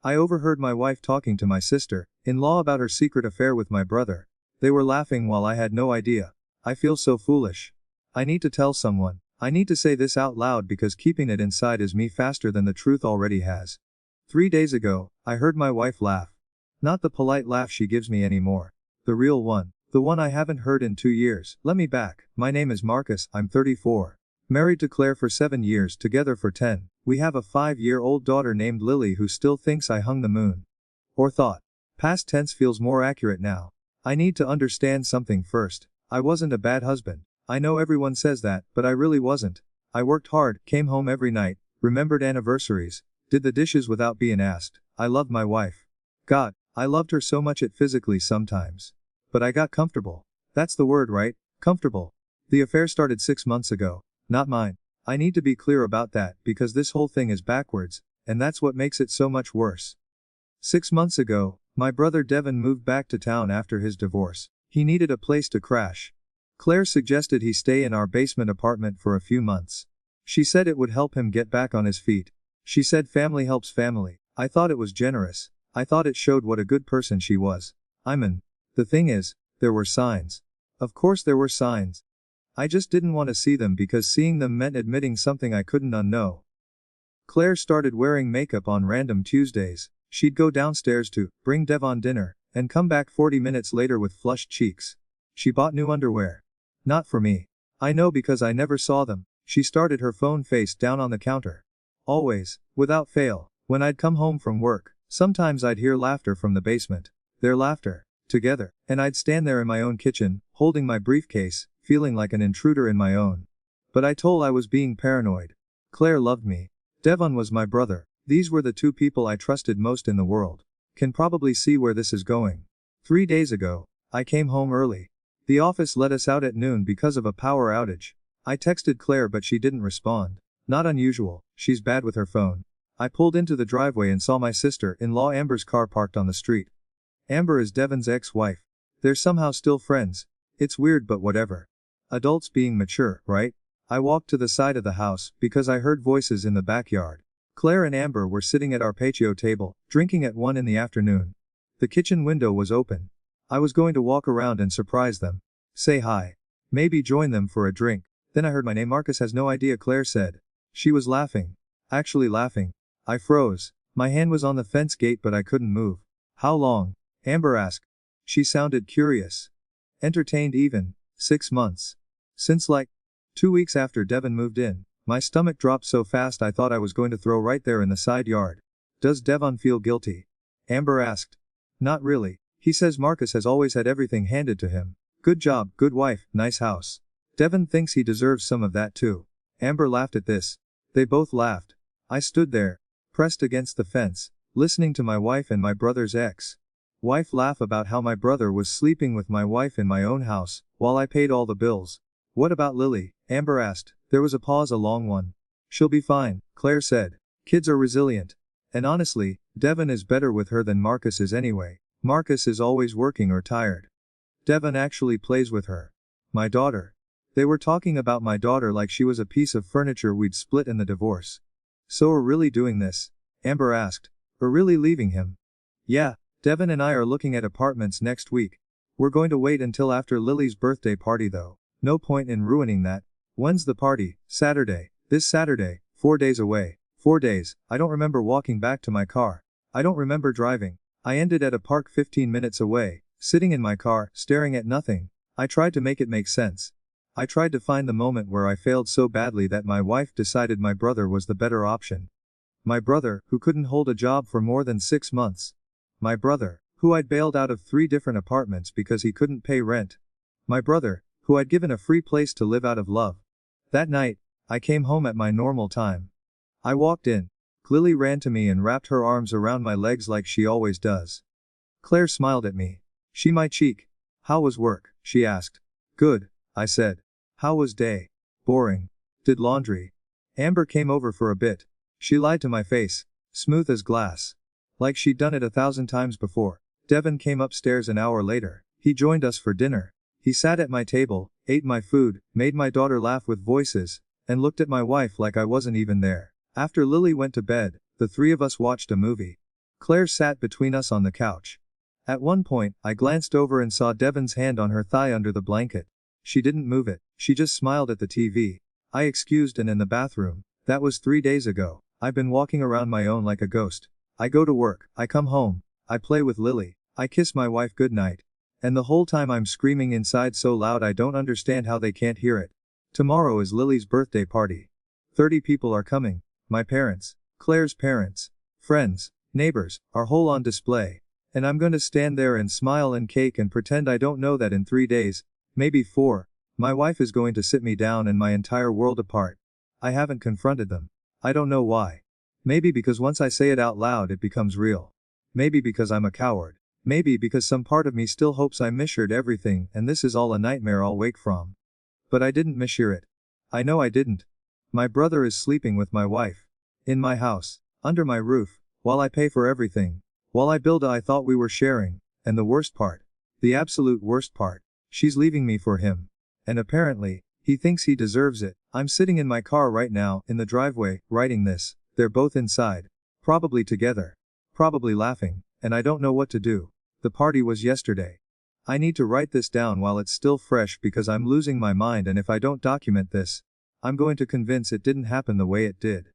I overheard my wife talking to my sister-in-law about her secret affair with my brother. They were laughing while I had no idea. I feel so foolish. I need to tell someone. I need to say this out loud because keeping it inside is me faster than the truth already has. 3 days ago, I heard my wife laugh. Not the polite laugh she gives me anymore. The real one. The one I haven't heard in 2 years. Let me back. My name is Marcus, I'm 34. Married to Claire for 7 years, together for 10. We have a 5-year-old daughter named Lily who still thinks I hung the moon. Or thought. Past tense feels more accurate now. I need to understand something first. I wasn't a bad husband. I know everyone says that, but I really wasn't. I worked hard, came home every night, remembered anniversaries, did the dishes without being asked. I loved my wife. God, I loved her so much it physically sometimes. But I got comfortable. That's the word, right? Comfortable. The affair started 6 months ago. Not mine. I need to be clear about that because this whole thing is backwards, and that's what makes it so much worse. 6 months ago, my brother Devin moved back to town after his divorce. He needed a place to crash. Claire suggested he stay in our basement apartment for a few months. She said it would help him get back on his feet. She said family helps family. I thought it was generous. I thought it showed what a good person she was. The thing is, there were signs. Of course there were signs. I just didn't want to see them because seeing them meant admitting something I couldn't unknow. Claire started wearing makeup on random Tuesdays. She'd go downstairs to bring Devon dinner, and come back 40 minutes later with flushed cheeks. She bought new underwear. Not for me. I know because I never saw them. She started her phone face down on the counter. Always, without fail, when I'd come home from work, sometimes I'd hear laughter from the basement. Their laughter, together, and I'd stand there in my own kitchen, holding my briefcase, feeling like an intruder in my own. But I told I was being paranoid. Claire loved me. Devon was my brother. These were the two people I trusted most in the world. Can probably see where this is going. 3 days ago, I came home early. The office let us out at noon because of a power outage. I texted Claire but she didn't respond. Not unusual, she's bad with her phone. I pulled into the driveway and saw my sister-in-law Amber's car parked on the street. Amber is Devon's ex-wife. They're somehow still friends. It's weird but whatever. Adults being mature, right? I walked to the side of the house because I heard voices in the backyard. Claire and Amber were sitting at our patio table, drinking at 1 in the afternoon. The kitchen window was open. I was going to walk around and surprise them. Say hi. Maybe join them for a drink. Then I heard my name. Marcus has no idea, Claire said. She was laughing. Actually laughing. I froze. My hand was on the fence gate but I couldn't move. How long? Amber asked. She sounded curious. Entertained even. 6 months. Since like 2 weeks after Devon moved in. My stomach dropped so fast I thought I was going to throw right there in the side yard. Does Devon feel guilty? Amber asked. Not really. He says Marcus has always had everything handed to him. Good job, good wife, nice house. Devon thinks he deserves some of that too. Amber laughed at this. They both laughed. I stood there, pressed against the fence, listening to my wife and my brother's ex-wife laugh about how my brother was sleeping with my wife in my own house, while I paid all the bills. What about Lily? Amber asked. There was a pause, a long one. She'll be fine, Claire said. Kids are resilient. And honestly, Devon is better with her than Marcus is anyway. Marcus is always working or tired. Devon actually plays with her. My daughter. They were talking about my daughter like she was a piece of furniture we'd split in the divorce. So we're really doing this? Amber asked. We're really leaving him? Yeah, Devon and I are looking at apartments next week. We're going to wait until after Lily's birthday party though. No point in ruining that. When's the party? Saturday. This Saturday, 4 days away. 4 days, I don't remember walking back to my car. I don't remember driving. I ended at a park 15 minutes away, sitting in my car, staring at nothing. I tried to make it make sense. I tried to find the moment where I failed so badly that my wife decided my brother was the better option. My brother, who couldn't hold a job for more than 6 months. My brother, who I'd bailed out of 3 different apartments because he couldn't pay rent. My brother, who I'd given a free place to live out of love. That night, I came home at my normal time. I walked in. Lily ran to me and wrapped her arms around my legs like she always does. Claire smiled at me. She my cheek. How was work? She asked. Good, I said. How was day? Boring. Did laundry. Amber came over for a bit. She lied to my face. Smooth as glass. Like she'd done it 1,000 times before. Devon came upstairs an hour later. He joined us for dinner. He sat at my table, ate my food, made my daughter laugh with voices, and looked at my wife like I wasn't even there. After Lily went to bed, the 3 of us watched a movie. Claire sat between us on the couch. At one point, I glanced over and saw Devon's hand on her thigh under the blanket. She didn't move it, she just smiled at the TV. I excused and in the bathroom. That was 3 days ago. I've been walking around my own like a ghost. I go to work, I come home, I play with Lily, I kiss my wife goodnight. And the whole time I'm screaming inside so loud I don't understand how they can't hear it. Tomorrow is Lily's birthday party. 30 people are coming. My parents, Claire's parents, friends, neighbors, are whole on display. And I'm going to stand there and smile and cake and pretend I don't know that in 3 days, maybe 4, my wife is going to sit me down and my entire world apart. I haven't confronted them. I don't know why. Maybe because once I say it out loud it becomes real. Maybe because I'm a coward. Maybe because some part of me still hopes I misheard everything and this is all a nightmare I'll wake from. But I didn't mishear it. I know I didn't. My brother is sleeping with my wife. In my house. Under my roof. While I pay for everything. While I build I thought we were sharing. And the worst part. The absolute worst part. She's leaving me for him. And apparently, he thinks he deserves it. I'm sitting in my car right now, in the driveway, writing this. They're both inside. Probably together. Probably laughing. And I don't know what to do. The party was yesterday. I need to write this down while it's still fresh because I'm losing my mind and if I don't document this, I'm going to convince it didn't happen the way it did.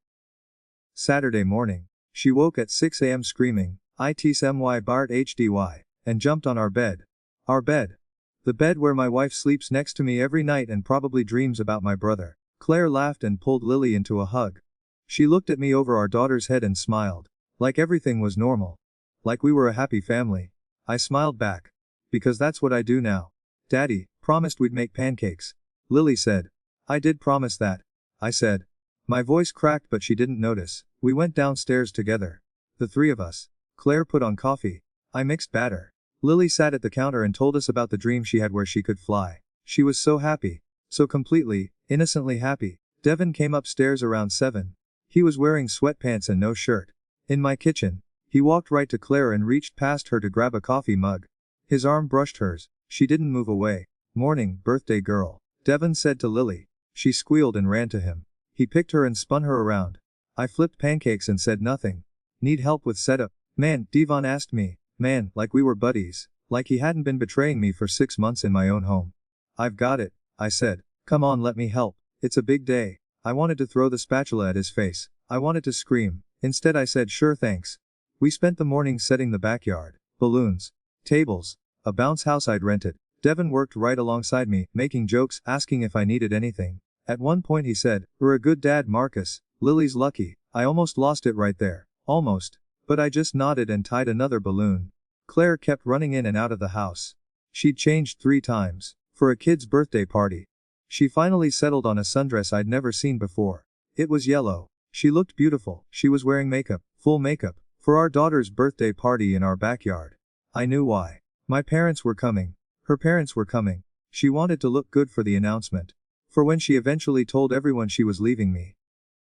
Saturday morning. She woke at 6 a.m. screaming, "It's-my Bart HDY," and jumped on our bed. Our bed. The bed where my wife sleeps next to me every night and probably dreams about my brother. Claire laughed and pulled Lily into a hug. She looked at me over our daughter's head and smiled. Like everything was normal. Like we were a happy family. I smiled back. Because that's what I do now. Daddy promised we'd make pancakes. Lily said. I did promise that. I said. My voice cracked but she didn't notice. We went downstairs together. The three of us. Claire put on coffee. I mixed batter. Lily sat at the counter and told us about the dream she had where she could fly. She was so happy. So completely, innocently happy. Devon came upstairs around 7. He was wearing sweatpants and no shirt. In my kitchen. He walked right to Claire and reached past her to grab a coffee mug. His arm brushed hers. She didn't move away. Morning, birthday girl. Devon said to Lily. She squealed and ran to him. He picked her and spun her around. I flipped pancakes and said nothing. Need help with setup? Man, Devon asked me. Man, like we were buddies. Like he hadn't been betraying me for 6 months in my own home. I've got it, I said. Come on, let me help. It's a big day. I wanted to throw the spatula at his face. I wanted to scream. Instead I said sure thanks. We spent the morning setting the backyard. Balloons. Tables. A bounce house I'd rented. Devon worked right alongside me, making jokes, asking if I needed anything. At one point he said, "You're a good dad, Marcus. Lily's lucky." I almost lost it right there. Almost. But I just nodded and tied another balloon. Claire kept running in and out of the house. She'd changed 3 times. For a kid's birthday party. She finally settled on a sundress I'd never seen before. It was yellow. She looked beautiful. She was wearing makeup, full makeup, for our daughter's birthday party in our backyard. I knew why. My parents were coming. Her parents were coming. She wanted to look good for the announcement. For when she eventually told everyone she was leaving me.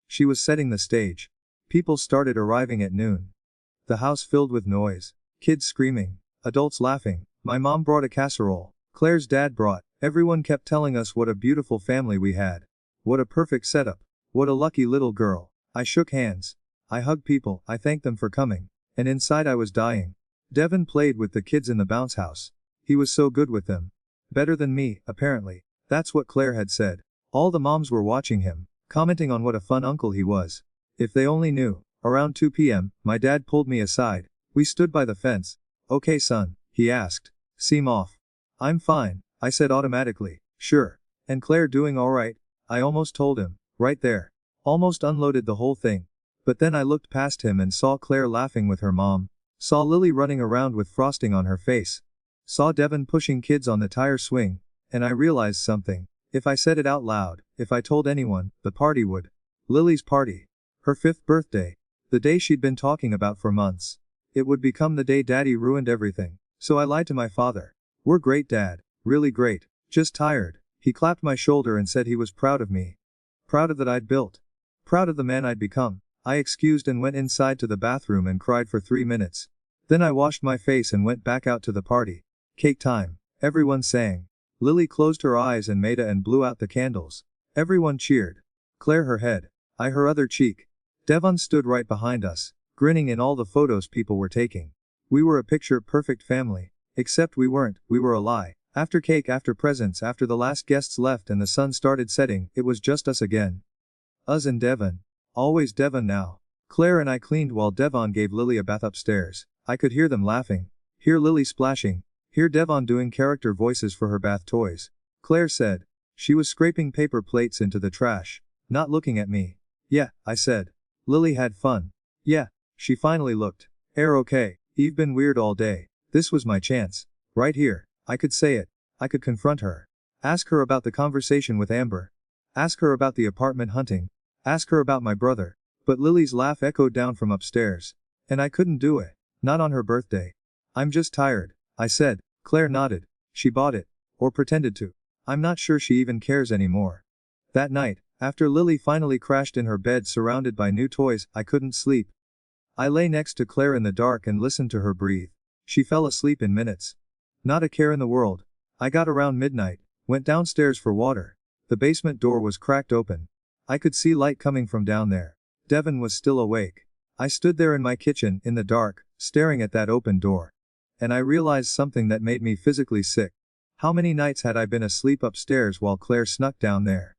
She was setting the stage. People started arriving at noon. The house filled with noise. Kids screaming. Adults laughing. My mom brought a casserole. Claire's dad brought. Everyone kept telling us what a beautiful family we had. What a perfect setup. What a lucky little girl. I shook hands. I hugged people. I thanked them for coming. And inside I was dying. Devon played with the kids in the bounce house. He was so good with them. Better than me, apparently. That's what Claire had said. All the moms were watching him, commenting on what a fun uncle he was. If they only knew. Around 2 p.m., my dad pulled me aside. We stood by the fence. Okay son, he asked. Seem off. I'm fine, I said automatically. Sure. And Claire doing alright? I almost told him. Right there. Almost unloaded the whole thing. But then I looked past him and saw Claire laughing with her mom. Saw Lily running around with frosting on her face. Saw Devon pushing kids on the tire swing. And I realized something. If I said it out loud, if I told anyone, the party would. Lily's party. Her 5th birthday. The day she'd been talking about for months. It would become the day Daddy ruined everything. So I lied to my father. We're great, Dad. Really great. Just tired. He clapped my shoulder and said he was proud of me. Proud of that I'd built. Proud of the man I'd become. I excused and went inside to the bathroom and cried for 3 minutes. Then I washed my face and went back out to the party. Cake time. Everyone sang. Lily closed her eyes and Maida and blew out the candles. Everyone cheered. Claire her head. I her other cheek. Devon stood right behind us. grinning in all the photos people were taking. We were a picture-perfect family. Except we weren't, we were a lie. After cake, after presents, after the last guests left and the sun started setting, it was just us again. Us and Devon. Always Devon now. Claire and I cleaned while Devon gave Lily a bath upstairs. I could hear them laughing. Hear Lily splashing. Hear Devon doing character voices for her bath toys. Claire said. She was scraping paper plates into the trash. Not looking at me. Yeah, I said. Lily had fun. Yeah. She finally looked. Okay. You've been weird all day. This was my chance. Right here. I could say it. I could confront her. Ask her about the conversation with Amber. Ask her about the apartment hunting. Ask her about my brother. But Lily's laugh echoed down from upstairs. And I couldn't do it. Not on her birthday. I'm just tired, I said. Claire nodded. She bought it. Or pretended to. I'm not sure she even cares anymore. That night, after Lily finally crashed in her bed surrounded by new toys, I couldn't sleep. I lay next to Claire in the dark and listened to her breathe. She fell asleep in minutes. Not a care in the world. I got around midnight, went downstairs for water. The basement door was cracked open. I could see light coming from down there. Devon was still awake. I stood there in my kitchen, in the dark, staring at that open door. And I realized something that made me physically sick. How many nights had I been asleep upstairs while Claire snuck down there?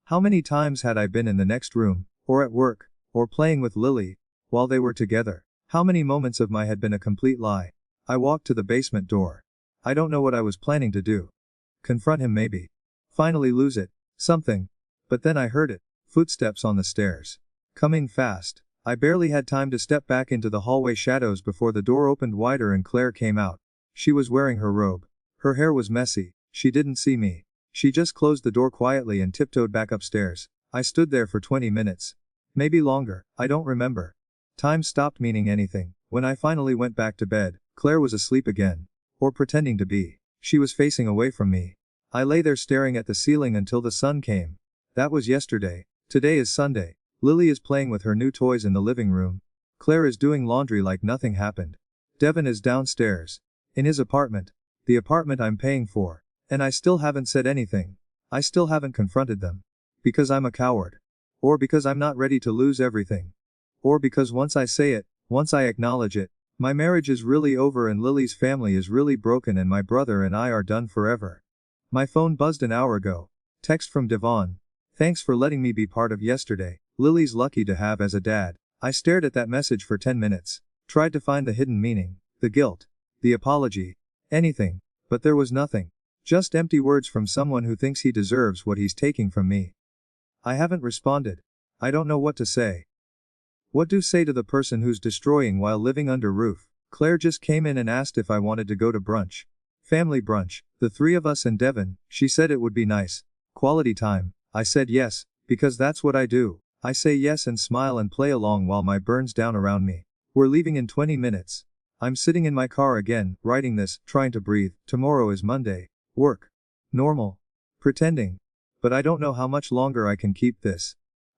How many times had I been in the next room, or at work, or playing with Lily, while they were together? How many moments of my had been a complete lie? I walked to the basement door. I don't know what I was planning to do. Confront him maybe. Finally lose it. Something. But then I heard it. Footsteps on the stairs. Coming fast. I barely had time to step back into the hallway shadows before the door opened wider and Claire came out. She was wearing her robe. Her hair was messy. She didn't see me. She just closed the door quietly and tiptoed back upstairs. I stood there for 20 minutes. Maybe longer, I don't remember. Time stopped meaning anything. When I finally went back to bed, Claire was asleep again. Or pretending to be. She was facing away from me. I lay there staring at the ceiling until the sun came. That was yesterday. Today is Sunday. Lily is playing with her new toys in the living room. Claire is doing laundry like nothing happened. Devon is downstairs. In his apartment. The apartment I'm paying for. And I still haven't said anything. I still haven't confronted them. Because I'm a coward. Or because I'm not ready to lose everything. Or because once I say it, once I acknowledge it, my marriage is really over and Lily's family is really broken and my brother and I are done forever. My phone buzzed an hour ago. Text from Devon. Thanks for letting me be part of yesterday. Lily's lucky to have as a dad. I stared at that message for 10 minutes. Tried to find the hidden meaning, the guilt, the apology, anything. But there was nothing. Just empty words from someone who thinks he deserves what he's taking from me. I haven't responded. I don't know what to say. What do say to the person who's destroying while living under roof? Claire just came in and asked if I wanted to go to brunch. Family brunch, the three of us and Devon. She said it would be nice. Quality time. I said yes, because that's what I do. I say yes and smile and play along while my burns down around me. We're leaving in 20 minutes. I'm sitting in my car again, writing this, trying to breathe. Tomorrow is Monday. Work. Normal. Pretending. But I don't know how much longer I can keep this.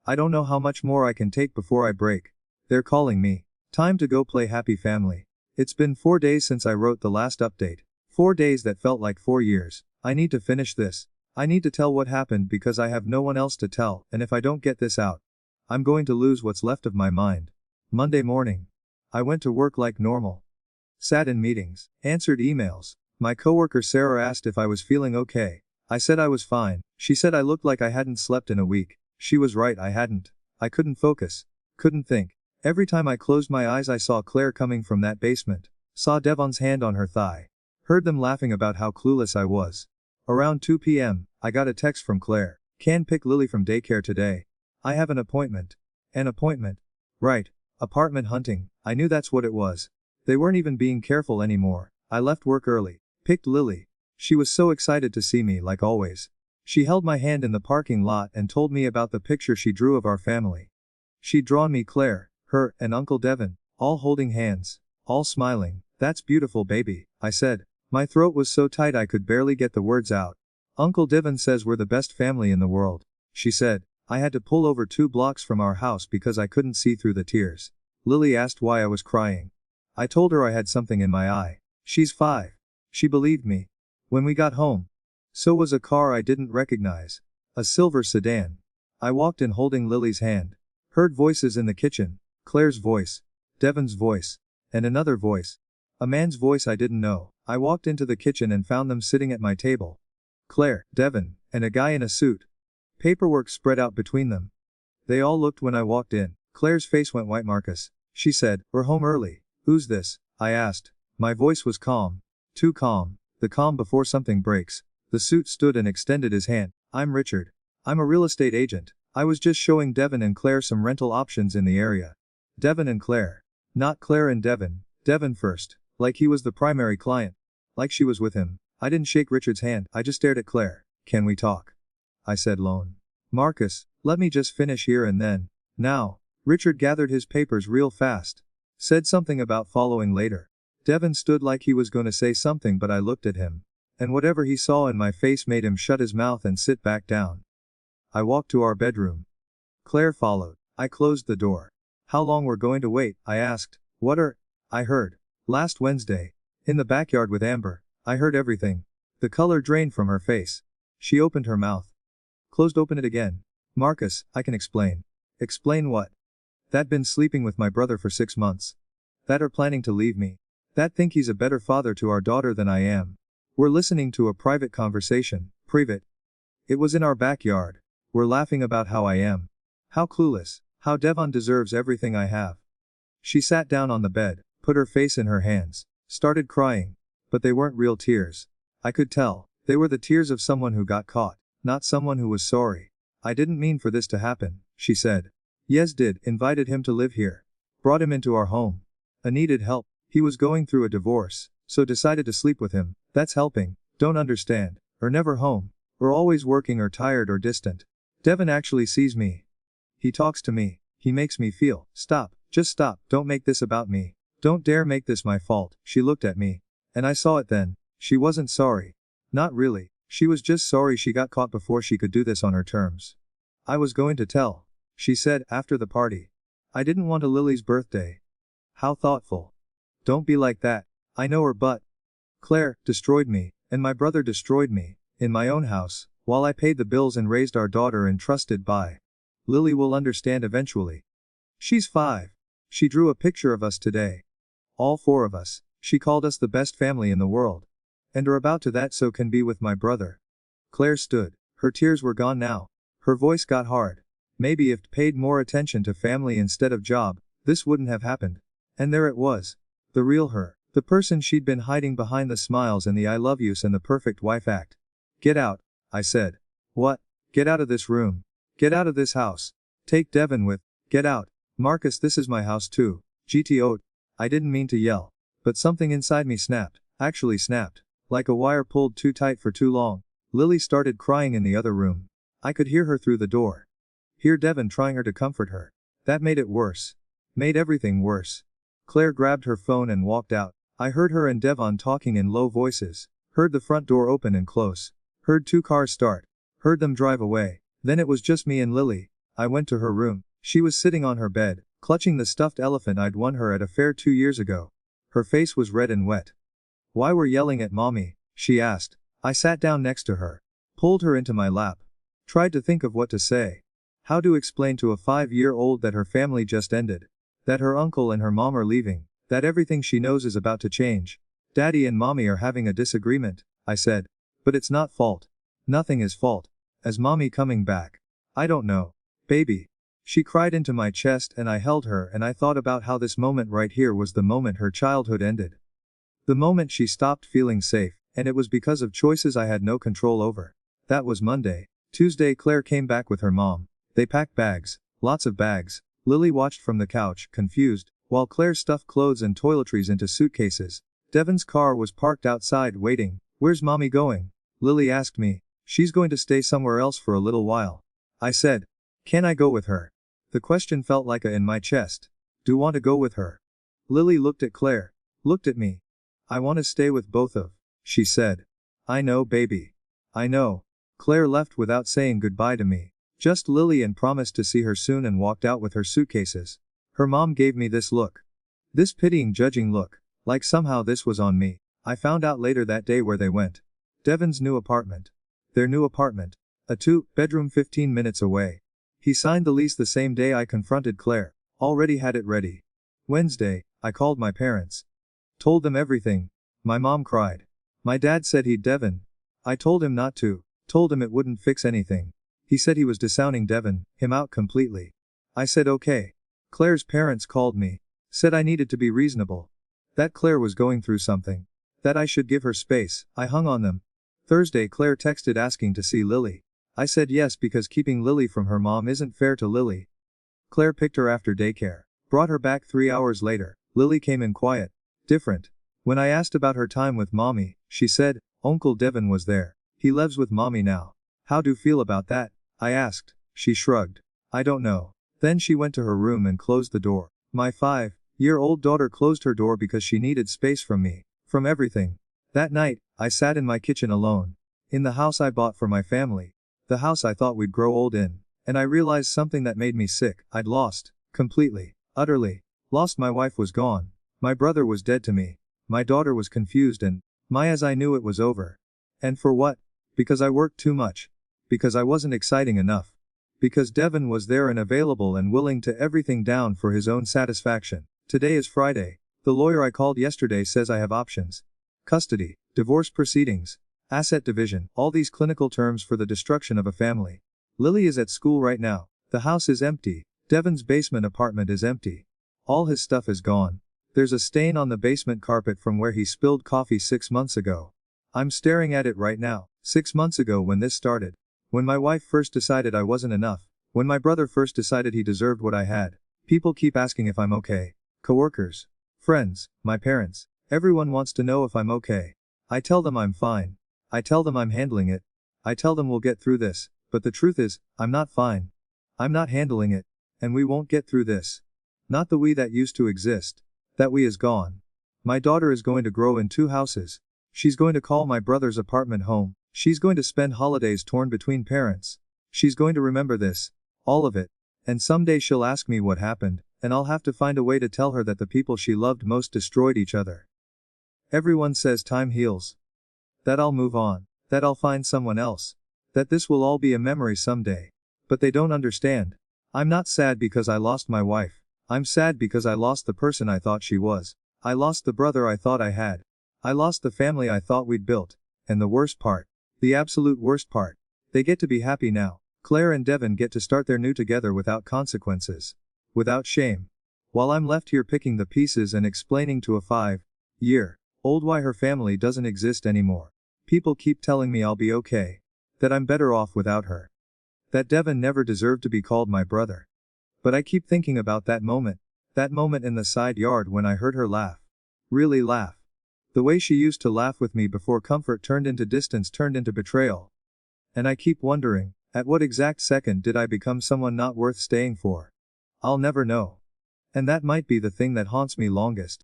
I don't know how much more I can take before I break. They're calling me. Time to go play Happy Family. It's been 4 days since I wrote the last update. 4 days that felt like 4 years. I need to finish this. I need to tell what happened because I have no one else to tell, and if I don't get this out, I'm going to lose what's left of my mind. Monday morning. I went to work like normal. Sat in meetings, answered emails. My coworker Sarah asked if I was feeling okay. I said I was fine. She said I looked like I hadn't slept in a week. She was right, I hadn't. I couldn't focus. Couldn't think. Every time I closed my eyes I saw Claire coming from that basement. Saw Devon's hand on her thigh. Heard them laughing about how clueless I was. Around 2 p.m., I got a text from Claire. Can pick Lily from daycare today. I have an appointment. An appointment. Right. Apartment hunting. I knew that's what it was. They weren't even being careful anymore. I left work early. Picked Lily. She was so excited to see me like always. She held my hand in the parking lot and told me about the picture she drew of our family. She'd drawn me Claire, her, and Uncle Devon, all holding hands, all smiling. That's beautiful baby, I said. My throat was so tight I could barely get the words out. Uncle Devon says we're the best family in the world, she said. I had to pull over 2 blocks from our house because I couldn't see through the tears. Lily asked why I was crying. I told her I had something in my eye. She's 5. She believed me. When we got home. So was a car I didn't recognize. A silver sedan. I walked in holding Lily's hand. Heard voices in the kitchen. Claire's voice. Devon's voice. And another voice. A man's voice I didn't know. I walked into the kitchen and found them sitting at my table. Claire, Devon, and a guy in a suit. Paperwork spread out between them. They all looked when I walked in. Claire's face went white. Marcus, she said, we're home early. Who's this? I asked. My voice was calm. Too calm. The calm before something breaks. The suit stood and extended his hand. I'm Richard. I'm a real estate agent. I was just showing Devon and Claire some rental options in the area. Devon and Claire. Not Claire and Devon. Devon first. Like he was the primary client. Like she was with him. I didn't shake Richard's hand. I just stared at Claire. Can we talk? I said lone. Marcus, let me just finish here and then. Now. Richard gathered his papers real fast. Said something about following later. Devon stood like he was going to say something, but I looked at him. And whatever he saw in my face made him shut his mouth and sit back down. I walked to our bedroom. Claire followed. I closed the door. How long we're going to wait? I asked. What are? I heard. Last Wednesday. In the backyard with Amber. I heard everything. The color drained from her face. She opened her mouth. Open it again. Marcus, I can explain. Explain what? That been sleeping with my brother for 6 months. That are planning to leave me. That think he's a better father to our daughter than I am. We're listening to a private conversation. Private. It was in our backyard. We're laughing about how I am. How clueless. How Devon deserves everything I have. She sat down on the bed, put her face in her hands, started crying. But they weren't real tears. I could tell. They were the tears of someone who got caught, not someone who was sorry. I didn't mean for this to happen, she said. Yes, did. Invited him to live here. Brought him into our home. I needed help. He was going through a divorce, so decided to sleep with him. That's helping. Don't understand. Or never home. Or always working or tired or distant. Devon actually sees me. He talks to me. He makes me feel. Stop. Just stop. Don't make this about me. Don't dare make this my fault. She looked at me. And I saw it then. She wasn't sorry. Not really. She was just sorry she got caught before she could do this on her terms. I was going to tell. She said, after the party. I didn't want a Lily's birthday. How thoughtful. Don't be like that. I know her, but Claire destroyed me, and my brother destroyed me, in my own house, while I paid the bills and raised our daughter and trusted by. Lily will understand eventually. She's 5. She drew a picture of us today. All 4 of us. She called us the best family in the world. And are about to that, so can be with my brother. Claire stood. Her tears were gone now. Her voice got hard. Maybe if paid more attention to family instead of job, this wouldn't have happened. And there it was. The real her. The person she'd been hiding behind the smiles and the I love yous and the perfect wife act. Get out, I said. What? Get out of this room. Get out of this house. Take Devon with. Get out. Marcus, this is my house too. GTO. I didn't mean to yell. But something inside me snapped. Actually snapped. Like a wire pulled too tight for too long. Lily started crying in the other room. I could hear her through the door. Hear Devon trying her to comfort her. That made it worse. Made everything worse. Claire grabbed her phone and walked out. I heard her and Devon talking in low voices. Heard the front door open and close. Heard 2 cars start. Heard them drive away. Then it was just me and Lily. I went to her room. She was sitting on her bed, clutching the stuffed elephant I'd won her at a fair 2 years ago. Her face was red and wet. Why were yelling at mommy? She asked. I sat down next to her. Pulled her into my lap. Tried to think of what to say. How to explain to a 5-year-old that her family just ended. That her uncle and her mom are leaving. That everything she knows is about to change. Daddy and mommy are having a disagreement, I said. But it's not fault. Nothing is fault. As mommy coming back. I don't know. Baby. She cried into my chest and I held her and I thought about how this moment right here was the moment her childhood ended. The moment she stopped feeling safe, and it was because of choices I had no control over. That was Monday. Tuesday Claire came back with her mom. They packed bags. Lots of bags. Lily watched from the couch, confused, while Claire stuffed clothes and toiletries into suitcases. Devon's car was parked outside waiting. Where's mommy going? Lily asked me. She's going to stay somewhere else for a little while. I said. Can I go with her? The question felt like a in my chest. Do want to go with her? Lily looked at Claire. Looked at me. I want to stay with both of, she said. I know, baby. I know. Claire left without saying goodbye to me. Just Lily, and promised to see her soon and walked out with her suitcases. Her mom gave me this look. This pitying, judging look. Like somehow this was on me. I found out later that day where they went. Devon's new apartment. Their new apartment. A 2-bedroom 15 minutes away. He signed the lease the same day I confronted Claire. Already had it ready. Wednesday, I called my parents. Told them everything. My mom cried. My dad said he'd Devon. I told him not to, told him it wouldn't fix anything. He said he was disowning Devon, him out completely. I said okay. Claire's parents called me. Said I needed to be reasonable. That Claire was going through something. That I should give her space. I hung on them. Thursday Claire texted asking to see Lily. I said yes because keeping Lily from her mom isn't fair to Lily. Claire picked her after daycare. Brought her back 3 hours later. Lily came in quiet. Different. When I asked about her time with mommy, she said, Uncle Devon was there. He lives with mommy now. How do you feel about that? I asked. She shrugged. I don't know. Then she went to her room and closed the door. My 5-year-old daughter closed her door because she needed space from me. From everything. That night, I sat in my kitchen alone. In the house I bought for my family. The house I thought we'd grow old in. And I realized something that made me sick. I'd lost. Completely. Utterly. Lost. My wife was gone. My brother was dead to me. My daughter was confused and, as I knew it was over. And for what? Because I worked too much. Because I wasn't exciting enough. Because Devon was there and available and willing to everything down for his own satisfaction. Today is Friday. The lawyer I called yesterday says I have options. Custody, divorce proceedings, asset division, all these clinical terms for the destruction of a family. Lily is at school right now. The house is empty. Devon's basement apartment is empty. All his stuff is gone. There's a stain on the basement carpet from where he spilled coffee 6 months ago. I'm staring at it right now. 6 months ago when this started. When my wife first decided I wasn't enough. When my brother first decided he deserved what I had. People keep asking if I'm okay. Coworkers. Friends. My parents. Everyone wants to know if I'm okay. I tell them I'm fine. I tell them I'm handling it. I tell them we'll get through this. But the truth is, I'm not fine. I'm not handling it. And we won't get through this. Not the we that used to exist. That we is gone. My daughter is going to grow in 2 houses. She's going to call my brother's apartment home. She's going to spend holidays torn between parents. She's going to remember this. All of it. And someday she'll ask me what happened, and I'll have to find a way to tell her that the people she loved most destroyed each other. Everyone says time heals. That I'll move on. That I'll find someone else. That this will all be a memory someday. But they don't understand. I'm not sad because I lost my wife. I'm sad because I lost the person I thought she was. I lost the brother I thought I had. I lost the family I thought we'd built. And the worst part. The absolute worst part. They get to be happy now. Claire and Devon get to start their new together without consequences. Without shame. While I'm left here picking the pieces and explaining to a 5-year-old why her family doesn't exist anymore. People keep telling me I'll be okay. That I'm better off without her. That Devon never deserved to be called my brother. But I keep thinking about that moment in the side yard when I heard her laugh. Really laugh. The way she used to laugh with me before comfort turned into distance, turned into betrayal. And I keep wondering, at what exact second did I become someone not worth staying for? I'll never know. And that might be the thing that haunts me longest.